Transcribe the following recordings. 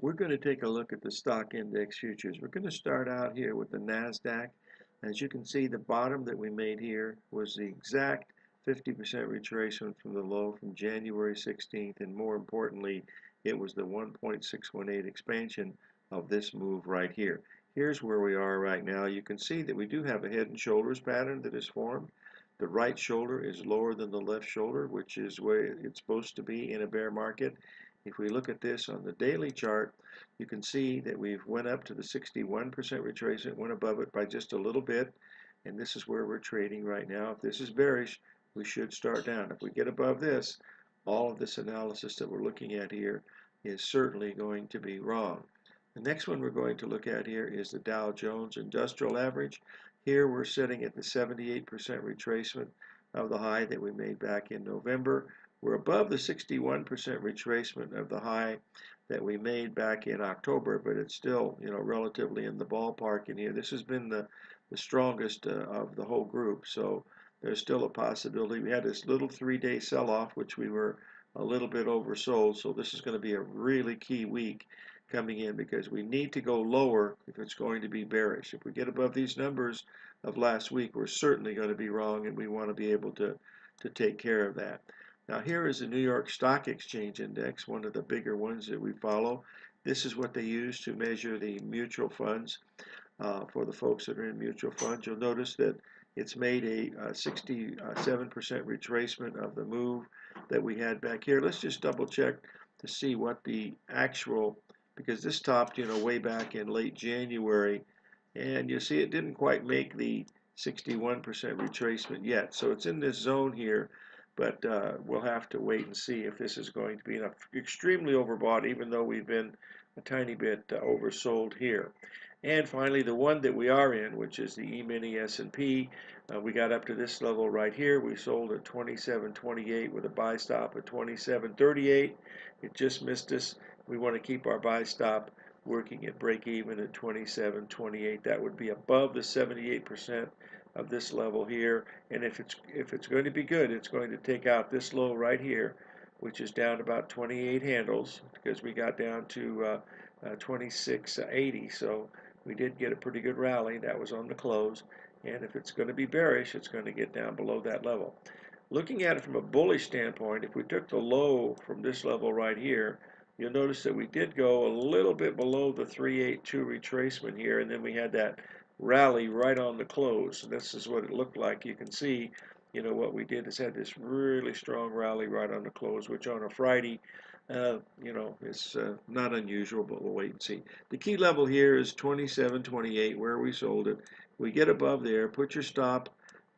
We're going to take a look at the stock index futures. We're going to start out here with the NASDAQ. As you can see, the bottom that we made here was the exact 50% retracement from the low from January 16th, and more importantly, it was the 1.618 expansion of this move right here. Here's where we are right now. You can see that we do have a head and shoulders pattern that is formed. The right shoulder is lower than the left shoulder, which is where it's supposed to be in a bear market. If we look at this on the daily chart, you can see that we've went up to the 61% retracement, went above it by just a little bit, and this is where we're trading right now. If this is bearish, we should start down. If we get above this, all of this analysis that we're looking at here is certainly going to be wrong. The next one we're going to look at here is the Dow Jones Industrial Average. Here we're sitting at the 78% retracement of the high that we made back in November. We're above the 61% retracement of the high that we made back in October, but it's still, relatively in the ballpark in here. This has been the strongest of the whole group, so there's still a possibility. We had this little 3-day sell-off, which we were a little bit oversold, so this is going to be a really key week coming in because we need to go lower if it's going to be bearish. If we get above these numbers of last week, we're certainly going to be wrong, and we want to be able to take care of that. Now here is the New York Stock Exchange Index, one of the bigger ones that we follow. This is what they use to measure the mutual funds. For the folks that are in mutual funds, you'll notice that it's made a 67% retracement of the move that we had back here. Let's just double check to see what the actual, because this topped, way back in late January, and you see it didn't quite make the 61% retracement yet. So it's in this zone here, but we'll have to wait and see if this is going to be enough. Extremely overbought, even though we've been a tiny bit oversold here. And finally, the one that we are in, which is the E-mini S&P, we got up to this level right here. We sold at 27.28 with a buy stop at 27.38. It just missed us. We want to keep our buy stop working at break even at 27.28. That would be above the 78% of this level here, and if it's going to be good, it's going to take out this low right here, which is down about 28 handles, because we got down to 26.80. So we did get a pretty good rally. That was on the close, and if it's going to be bearish, it's going to get down below that level. Looking at it from a bullish standpoint, if we took the low from this level right here, you'll notice that we did go a little bit below the 382 retracement here, and then we had that rally right on the close. And this is what it looked like. You can see, what we did is had this really strong rally right on the close, which on a Friday, is not unusual, but we'll wait and see. The key level here is 27.28, where we sold it. We get above there, put your stop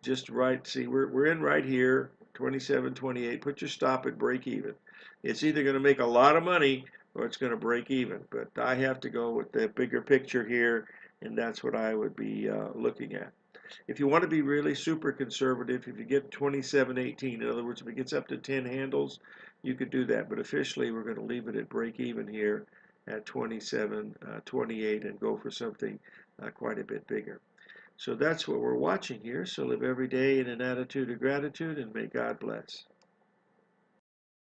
just right. See, we're in right here, 27.28. Put your stop at break even. It's either going to make a lot of money or it's going to break even, but I have to go with the bigger picture here, and that's what I would be looking at. If you want to be really super conservative, if you get 27.18, in other words, if it gets up to 10 handles, you could do that. But officially, we're going to leave it at break even here at 27.28 and go for something quite a bit bigger. So that's what we're watching here. So live every day in an attitude of gratitude, and may God bless.